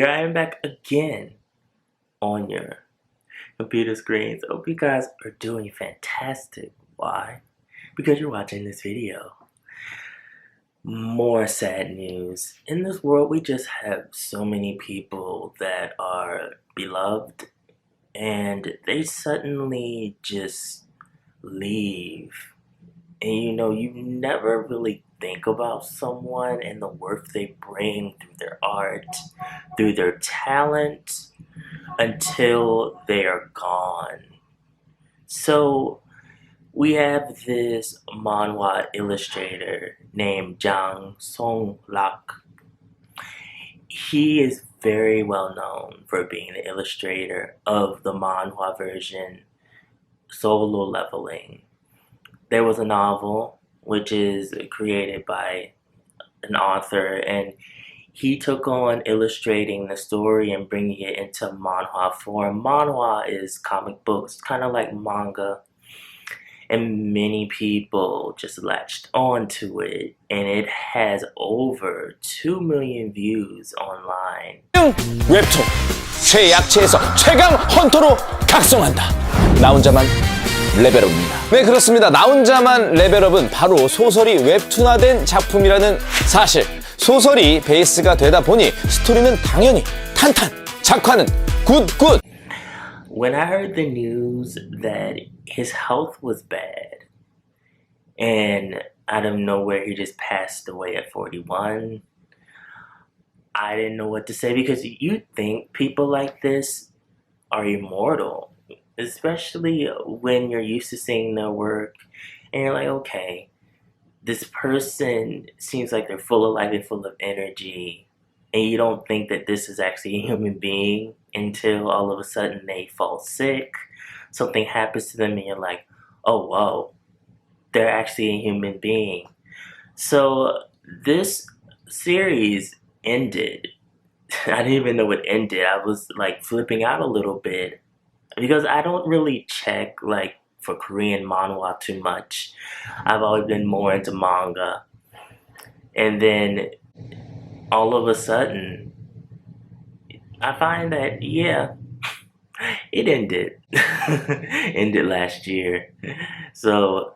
here I am back again on your computer screens. Hope you guys are doing fantastic. Why? Because you're watching this video. More sad news. In this world, we just have so many people that are beloved and they suddenly just leave. And you never really think about someone and the worth they bring through their art, through their talent, until they are gone. So we have this manhwa illustrator named Jang Song-lak. He is very well known for being the illustrator of the manhwa version Solo Leveling. There was a novel which is created by an author, and he took on illustrating the story and bringing it into manhwa form. Manhwa is comic books, kind of like manga, and many people just latched onto it, and it has over 2 million views online. 웹툰 최약체에서 최강 헌터로 각성한다. 나 혼자만 레벨업입니다. 네, 그렇습니다. 나 혼자만 레벨업은 바로 소설이 웹툰화된 작품이라는 사실. 소설이 베이스가 되다 보니 스토리는 당연히 탄탄, 작화는 굿굿. When I heard the news that his health was bad and out of nowhere he just passed away at 41, I didn't know what to say, because you think people like this are immortal, especially when you're used to seeing their work and you're like, okay, this person seems like they're full of life and full of energy, and you don't think that this is actually a human being until all of a sudden they fall sick, something happens to them, and you're like, oh whoa, they're actually a human being. So this series ended. I didn't even know it ended. I was like flipping out a little bit because I don't really check like for Korean manhwa too much. I've always been more into manga. And then all of a sudden, I find that, yeah, it ended. Ended last year. So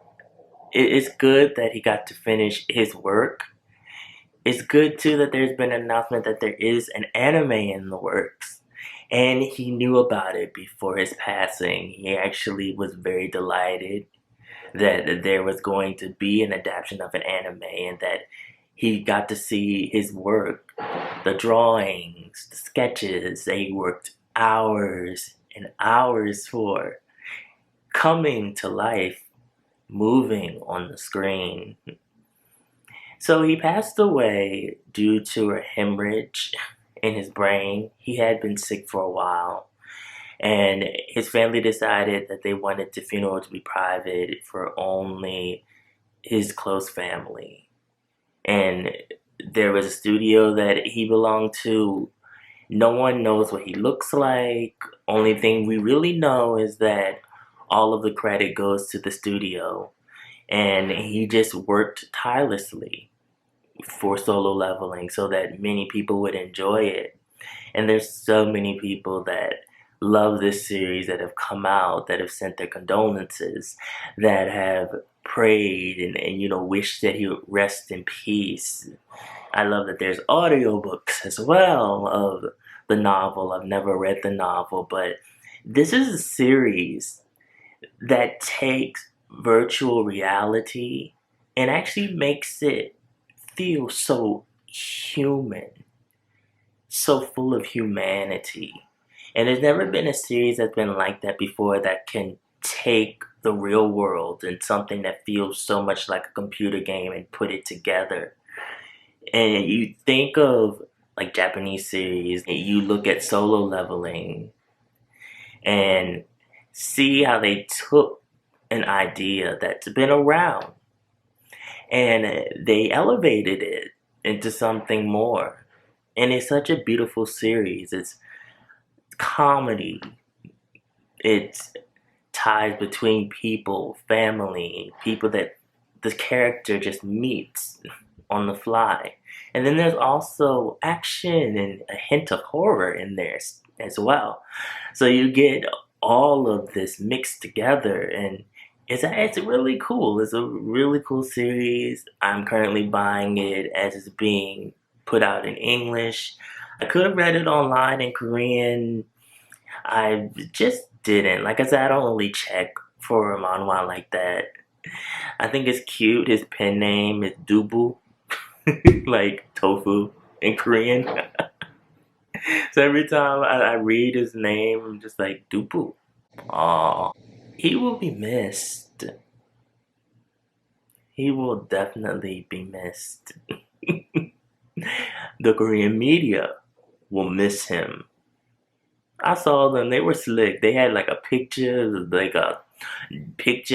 it's good that he got to finish his work. It's good too that there's been an announcement that there is an anime in the works. And he knew about it before his passing. He actually was very delighted that there was going to be an adaptation of an anime, and that he got to see his work, the drawings, the sketches that he worked hours and hours for, coming to life, moving on the screen. So he passed away due to a hemorrhage in his brain. He had been sick for a while, and his family decided that they wanted the funeral to be private for only his close family. And there was a studio that he belonged to. No one knows what he looks like. Only thing we really know is that all of the credit goes to the studio, and he just worked tirelessly for Solo Leveling so that many people would enjoy it. And there's so many people that love this series, that have come out, that have sent their condolences, that have prayed and wished that he would rest in peace. I love that there's audiobooks as well of the novel. I've never read the novel, but this is a series that takes virtual reality and actually makes it feel so human, so full of humanity. And there's never been a series that's been like that before, that can take the real world and something that feels so much like a computer game and put it together. And you think of like Japanese series, and you look at Solo Leveling and see how they took an idea that's been around and they elevated it into something more. And it's such a beautiful series. It's comedy. It's ties between people, family, people that the character just meets. on the fly. And then there's also action and a hint of horror in there as well. So you get all of this mixed together, and it's really cool. It's a really cool series. I'm currently buying it as it's being put out in English. I could have read it online in Korean. I just didn't. Like I said, I don't really check for a manhwa like that. I think it's cute. His pen name is Dubu, like tofu in Korean. So every time I read his name, I'm just like, Dubu. Aw. He will be missed. He will definitely be missed. The Korean media will miss him. I saw them. They were slick. They had like a picture in the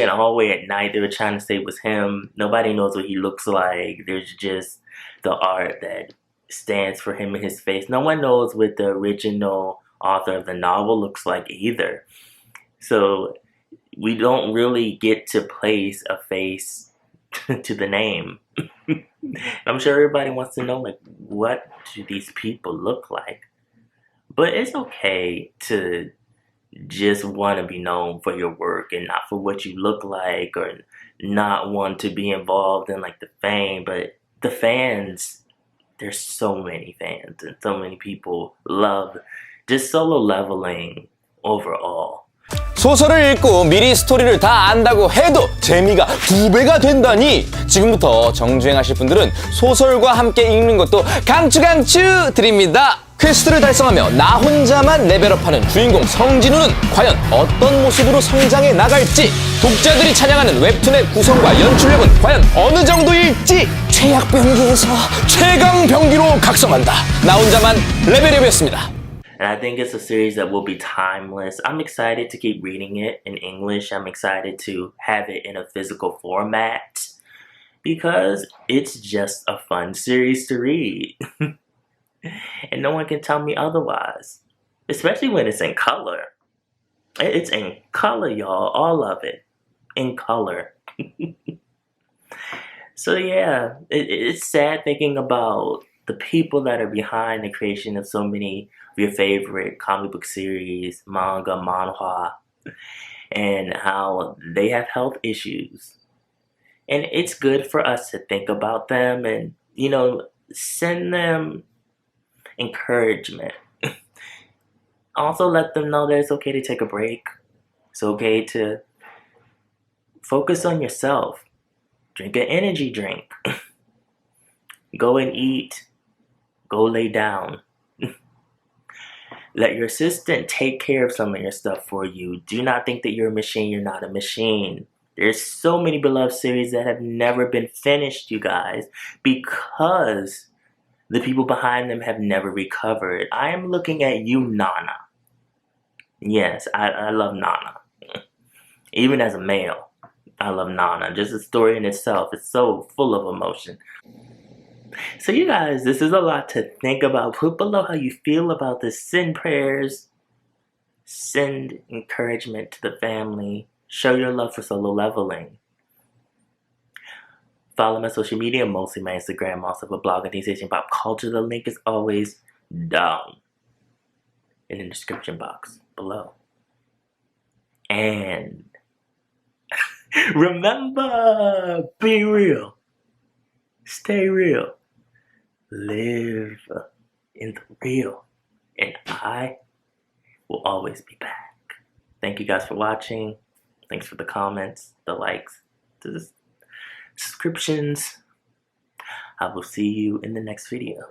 hallway at night. They were trying to say it was him. Nobody knows what he looks like. There's just the art that stands for him and his face. No one knows what the original author of the novel looks like either. So we don't really get to place a face to the name. I'm sure everybody wants to know, like, what do these people look like? But it's okay to just want to be known for your work and not for what you look like, or not want to be involved in like the fame. But the fans, there's so many fans and so many people love just solo leveling overall. 소설을 읽고 미리 스토리를 다 안다고 해도 재미가 2배가 된다니, 지금부터 정주행하실 분들은 소설과 함께 읽는 것도 강추 드립니다. 퀘스트를 달성하며 나 혼자만 레벨업하는 주인공 성진우는 과연 어떤 모습으로 성장해 나갈지, 독자들이 찬양하는 웹툰의 구성과 연출력은 과연 어느 정도일지, 최약병기에서 최강병기로 각성한다. 나 혼자만 레벨업이었습니다. And I think it's a series that will be timeless. I'm excited to keep reading it in English. I'm excited to have it in a physical format because it's just a fun series to read. And no one can tell me otherwise, especially when it's in color. It's in color, y'all. All of it in color. So yeah, it's sad thinking about the people that are behind the creation of so many of your favorite comic book series, manga, manhwa, and how they have health issues. And it's good for us to think about them and, send them encouragement. Also let them know that it's okay to take a break. It's okay to focus on yourself. Drink an energy drink. Go and eat. Go lay down. Let your assistant take care of some of your stuff for you. Do not think that you're a machine. You're not a machine. There's so many beloved series that have never been finished, you guys, because the people behind them have never recovered. I am looking at you, Nana. Yes, I love Nana. Even as a male, I love Nana. Just the story in itself is so full of emotion. So you guys, this is a lot to think about. Put below how you feel about this. Send prayers. Send encouragement to the family. Show your love for solo leveling. Follow my social media, mostly my Instagram, also for blog and things Asian pop culture. The link is always down in the description box below. And remember, be real. Stay real. Live in the real. And I will always be back. Thank you guys for watching. Thanks for the comments, the likes, the subscriptions. I will see you in the next video.